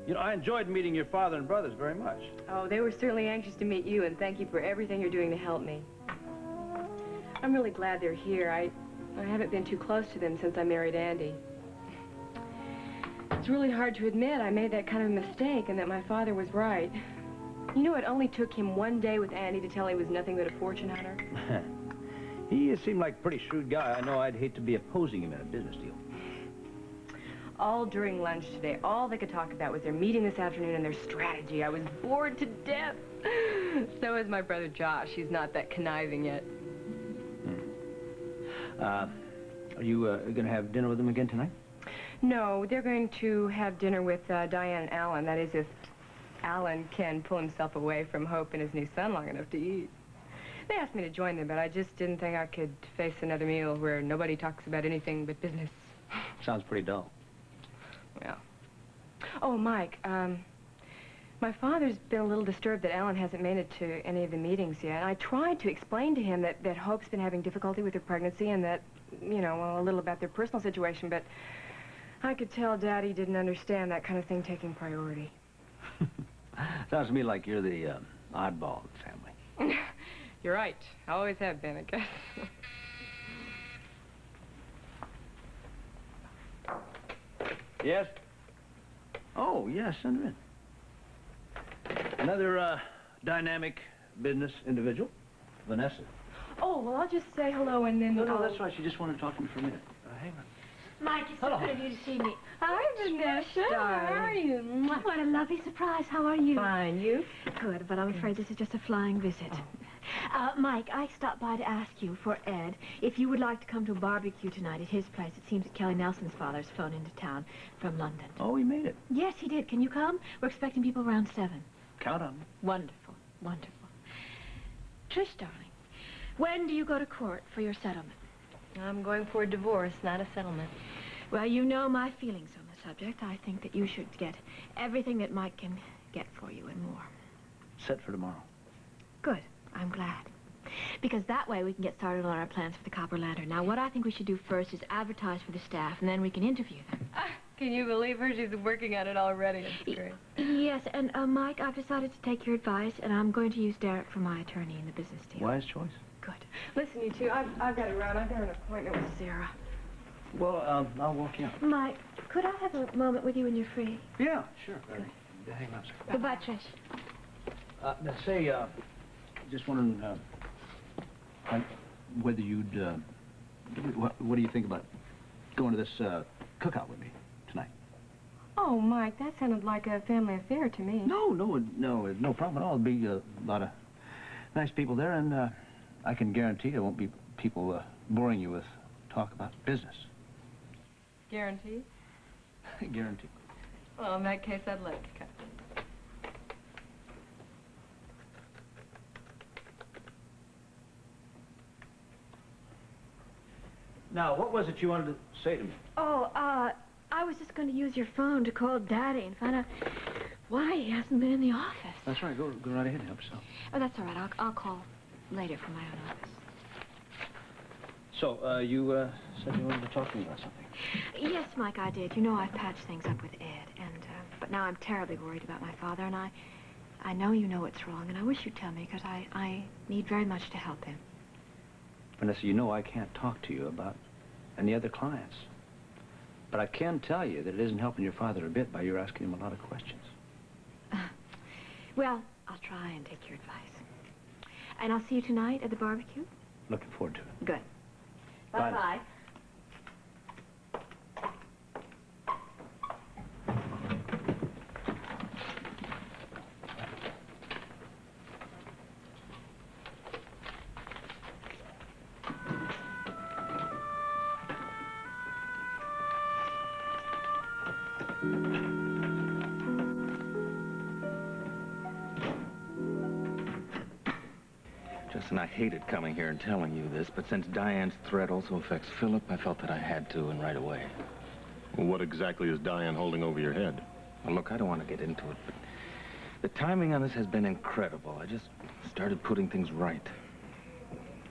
You know, I enjoyed meeting your father and brothers very much. Oh, they were certainly anxious to meet you, and thank you for everything you're doing to help me. I'm really glad they're here. I haven't been too close to them since I married Andy. It's really hard to admit I made that kind of mistake and that my father was right. You know, it only took him one day with Andy to tell he was nothing but a fortune hunter. He seemed like a pretty shrewd guy. I know I'd hate to be opposing him in a business deal. All during lunch today, all they could talk about was their meeting this afternoon and their strategy. I was bored to death. So is my brother Josh. He's not that conniving yet. Are you going to have dinner with them again tonight? No, they're going to have dinner with Diane and Alan. That is, if Alan can pull himself away from Hope and his new son long enough to eat. They asked me to join them, but I just didn't think I could face another meal where nobody talks about anything but business. Sounds pretty dull. Well. Oh, Mike, my father's been a little disturbed that Alan hasn't made it to any of the meetings yet. I tried to explain to him that Hope's been having difficulty with her pregnancy and that, you know, well, a little about their personal situation, but I could tell Daddy didn't understand that kind of thing taking priority. Sounds to me like you're the oddball of the family. You're right. I always have been, I guess. Yes? Oh, yes, send her in. Another dynamic business individual, Vanessa. Oh, well, I'll just say hello and then... No, that's right. She just wanted to talk to me for a minute. Hang on. Mike, it's so good of you to see me. Hi, Vanessa. How are you? What a lovely surprise. How are you? Fine. You? Good, but I'm afraid this is just a flying visit. Mike, I stopped by to ask you, for Ed, if you would like to come to a barbecue tonight at his place. It seems that Kelly Nelson's father's flown into town from London. Oh, he made it. Yes, he did. Can you come? We're expecting people around 7. Count on me. Wonderful, wonderful. Trish, darling, when do you go to court for your settlement? I'm going for a divorce, not a settlement. Well, you know my feelings on the subject. I think that you should get everything that Mike can get for you and more. Set for tomorrow. Good. I'm glad. Because that way we can get started on our plans for the Copper Lantern. Now, what I think we should do first is advertise for the staff, and then we can interview them. Can you believe her? She's working on it already. It's great. Yes, and Mike, I've decided to take your advice, and I'm going to use Derek for my attorney in the business deal. Wise choice. Good. Listen, you two, I've got to run. I've got an appointment with Sarah. Well, I'll walk you out. Mike, could I have a moment with you when you're free? Yeah, sure. Hang on a second. Goodbye, Trish. Let's say, just wondering whether you'd, what do you think about going to this cookout with me tonight? Oh, Mike, that sounded like a family affair to me. No problem at all. There'll be a lot of nice people there, and I can guarantee there won't be people boring you with talk about business. Guaranteed? Guaranteed. Well, in that case, I'd like to come. Now, what was it you wanted to say to me? Oh, I was just going to use your phone to call Daddy and find out why he hasn't been in the office. That's right. Go right ahead and help yourself. Oh, that's all right. I'll call later from my own office. So, you said you wanted to talk to me about something. Yes, Mike, I did. You know I've patched things up with Ed, and but now I'm terribly worried about my father, and I know you know it's wrong, and I wish you'd tell me, because I need very much to help him. Vanessa, you know I can't talk to you about any other clients. But I can tell you that it isn't helping your father a bit by your asking him a lot of questions. Well, I'll try and take your advice. And I'll see you tonight at the barbecue? Looking forward to it. Good. Bye. Bye-bye. Justin, I hated coming here and telling you this, but since Diane's threat also affects Philip, I felt that I had to, and right away. Well, what exactly is Diane holding over your head? Well, look, I don't want to get into it, but the timing on this has been incredible. I just started putting things right.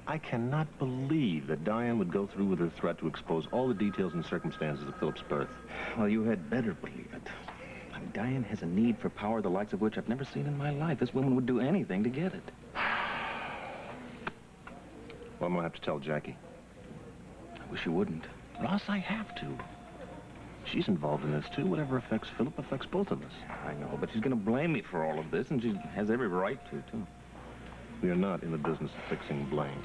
I cannot believe that Diane would go through with her threat to expose all the details and circumstances of Philip's birth. Well, you had better believe it. Diane has a need for power the likes of which I've never seen in my life. This woman would do anything to get it. Well, I'm gonna have to tell Jackie. I wish you wouldn't. Ross, I have to. She's involved in this, too. Whatever affects Philip affects both of us. I know, but she's going to blame me for all of this, and she has every right to, too. We are not in the business of fixing blame.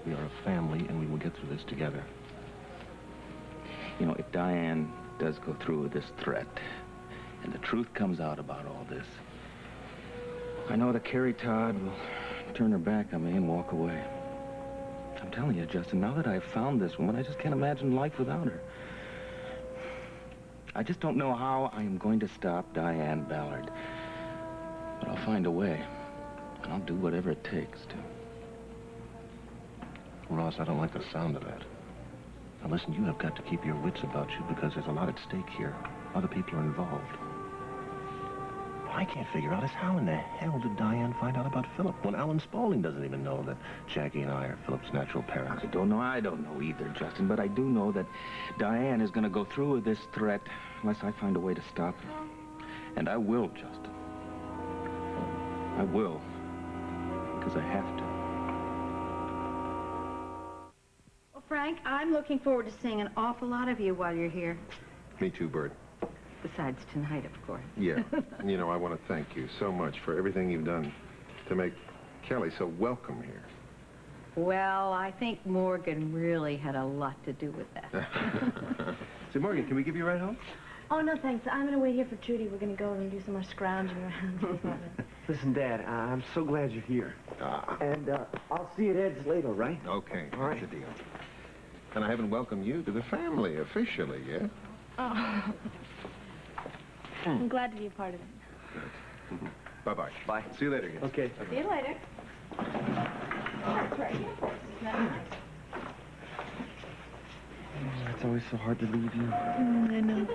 We are a family, and we will get through this together. You know, if Diane does go through with this threat, and the truth comes out about all this, I know that Carrie Todd will turn her back on me and walk away. I'm telling you, Justin, now that I've found this woman, I just can't imagine life without her. I just don't know how I am going to stop Diane Ballard. But I'll find a way. And I'll do whatever it takes to. Ross, I don't like the sound of that. Now, listen, you have got to keep your wits about you because there's a lot at stake here. Other people are involved. What I can't figure out is how in the hell did Diane find out about Philip when Alan Spaulding doesn't even know that Jackie and I are Philip's natural parents? I don't know either, Justin, but I do know that Diane is going to go through with this threat unless I find a way to stop her. And I will, Justin. I will. Because I have to. Well, Frank, I'm looking forward to seeing an awful lot of you while you're here. Me too, Bert. Besides tonight, of course. Yeah. You know, I want to thank you so much for everything you've done to make Kelly so welcome here. Well, I think Morgan really had a lot to do with that. So, Morgan, can we give you a ride home? Oh, no, thanks. I'm going to wait here for Trudy. We're going to go and do some more scrounging around. Listen, Dad, I'm so glad you're here. And I'll see you at Ed's later, right? Okay, All right. that's the deal. And I haven't welcomed you to the family officially yet. Oh. I'm glad to be a part of it. Bye-bye. Bye. See you later, kids. Okay. See you later. That's right. Isn't that nice? It's always so hard to leave you. I know.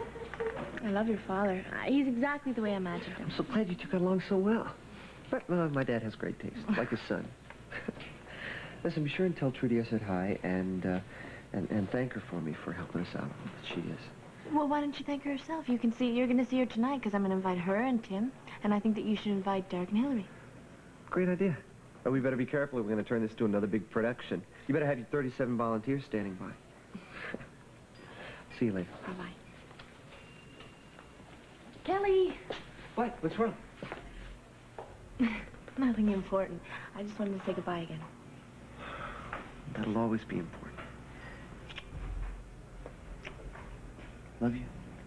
I love your father. He's exactly the way I imagined him. I'm so glad you two got along so well. But my dad has great taste, like his son. Listen, be sure and tell Trudy I said hi and thank her for me for helping us out. She is. Well, why don't you thank her yourself? You're going to see her tonight because I'm going to invite her and Tim. And I think that you should invite Derek and Hillary. Great idea. But we better be careful if we're going to turn this into another big production. You better have your 37 volunteers standing by. See you later. Bye-bye. Kelly! What? What's wrong? Nothing important. I just wanted to say goodbye again. That'll always be important. Love you.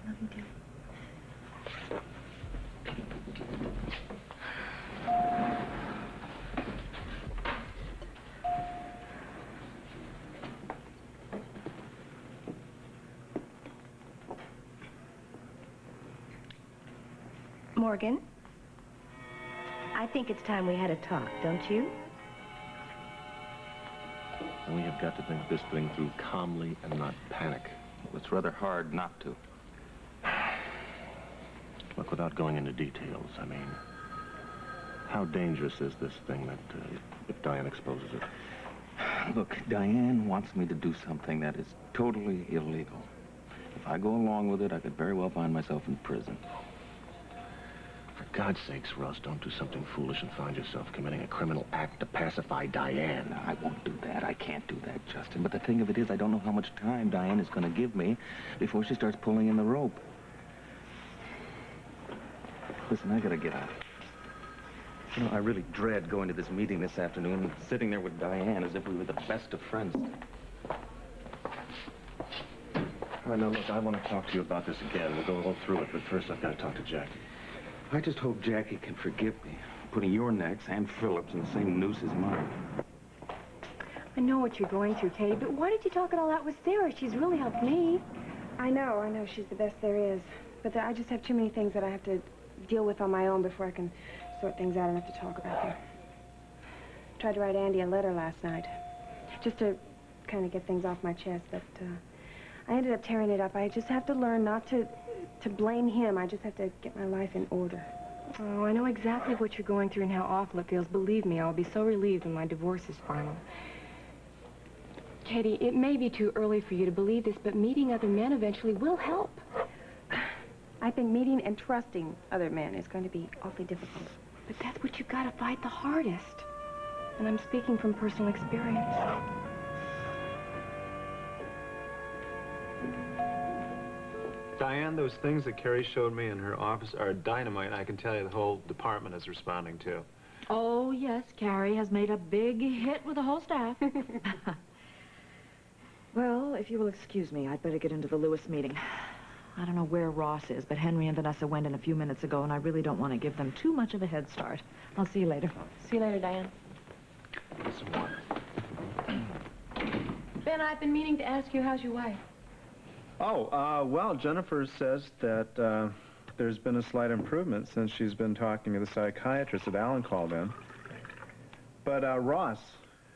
Love you, too. Morgan, I think it's time we had a talk, don't you? And we have got to think this thing through calmly and not panic. It's rather hard not to. Look, without going into details, I mean, how dangerous is this thing that, if Diane exposes it? Look, Diane wants me to do something that is totally illegal. If I go along with it, I could very well find myself in prison. For God's sakes, Russ, don't do something foolish and find yourself committing a criminal act to pacify Diane. I won't do that. I can't do that, Justin. But the thing of it is, I don't know how much time Diane is going to give me before she starts pulling in the rope. Listen, I got to get out. You know, I really dread going to this meeting this afternoon and sitting there with Diane as if we were the best of friends. All right, now, look, I want to talk to you about this again. We'll go all through it, but first I've got to talk to Jackie. I just hope Jackie can forgive me, putting your necks and Philip's in the same noose as mine. I know what you're going through, Katie, but why did you talk it all out with Sarah? She's really helped me. I know she's the best there is. But I just have too many things that I have to deal with on my own before I can sort things out enough to talk about them. Tried to write Andy a letter last night, just to kind of get things off my chest, but I ended up tearing it up. I just have to learn not to blame him. I just have to get my life in order. Oh, I know exactly what you're going through and how awful it feels. Believe me, I'll be so relieved when my divorce is final. Katie, it may be too early for you to believe this, but meeting other men eventually will help. I think meeting and trusting other men is going to be awfully difficult. But that's what you've got to fight the hardest. And I'm speaking from personal experience. Diane, those things that Carrie showed me in her office are dynamite. I can tell you the whole department is responding to. Oh, yes, Carrie has made a big hit with the whole staff. Well, if you will excuse me, I'd better get into the Lewis meeting. I don't know where Ross is, but Henry and Vanessa went in a few minutes ago, and I really don't want to give them too much of a head start. I'll see you later. See you later, Diane. Some water. Ben, I've been meaning to ask you, how's your wife? Oh, well, Jennifer says that there's been a slight improvement since she's been talking to the psychiatrist that Alan called in. But Ross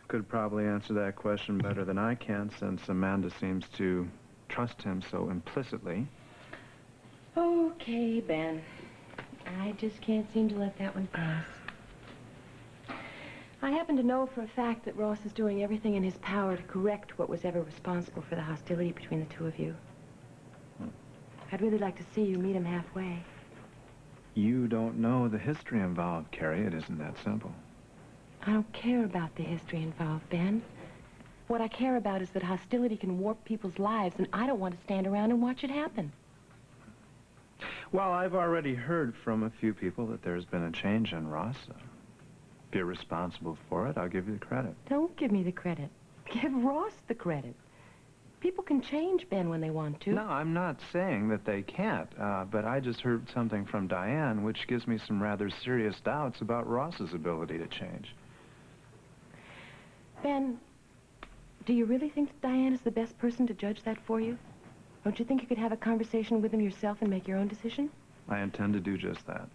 could probably answer that question better than I can, since Amanda seems to trust him so implicitly. Okay, Ben. I just can't seem to let that one pass. I happen to know for a fact that Ross is doing everything in his power to correct what was ever responsible for the hostility between the two of you. I'd really like to see you meet him halfway. You don't know the history involved, Carrie. It isn't that simple. I don't care about the history involved, Ben. What I care about is that hostility can warp people's lives, and I don't want to stand around and watch it happen. Well, I've already heard from a few people that there's been a change in Ross. If you're responsible for it, I'll give you the credit. Don't give me the credit. Give Ross the credit. People can change, Ben, when they want to. No, I'm not saying that they can't, but I just heard something from Diane which gives me some rather serious doubts about Ross's ability to change. Ben, do you really think that Diane is the best person to judge that for you? Don't you think you could have a conversation with him yourself and make your own decision? I intend to do just that.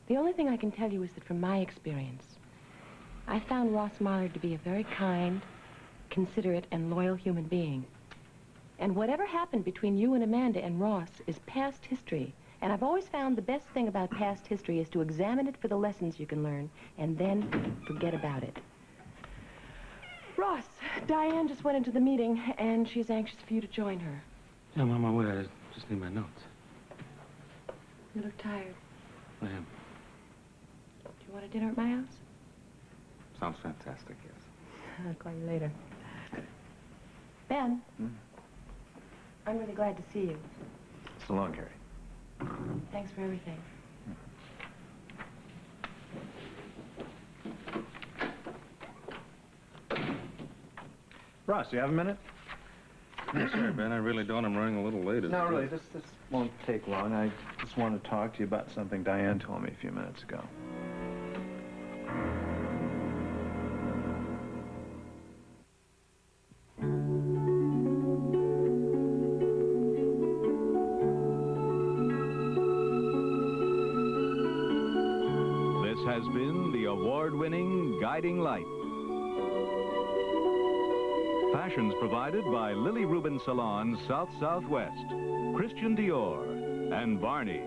The only thing I can tell you is that from my experience, I found Ross Mollard to be a very kind, considerate, and loyal human being. And whatever happened between you and Amanda and Ross is past history. And I've always found the best thing about past history is to examine it for the lessons you can learn, and then forget about it. Ross, Diane just went into the meeting, and she's anxious for you to join her. Yeah, I'm on my way. I just need my notes. You look tired. I am. Do you want a dinner at my house? Sounds fantastic, yes. I'll call you later. Ben, I'm really glad to see you. So long, Carrie. Thanks for everything. Ross, do you have a minute? No, sorry, Ben, I really don't. I'm running a little late. No, really, this won't take long. I just want to talk to you about something Diane told me a few minutes ago. This has been the award-winning Guiding Light. Fashions provided by Lily Rubin Salons South-Southwest, Christian Dior, and Barney's.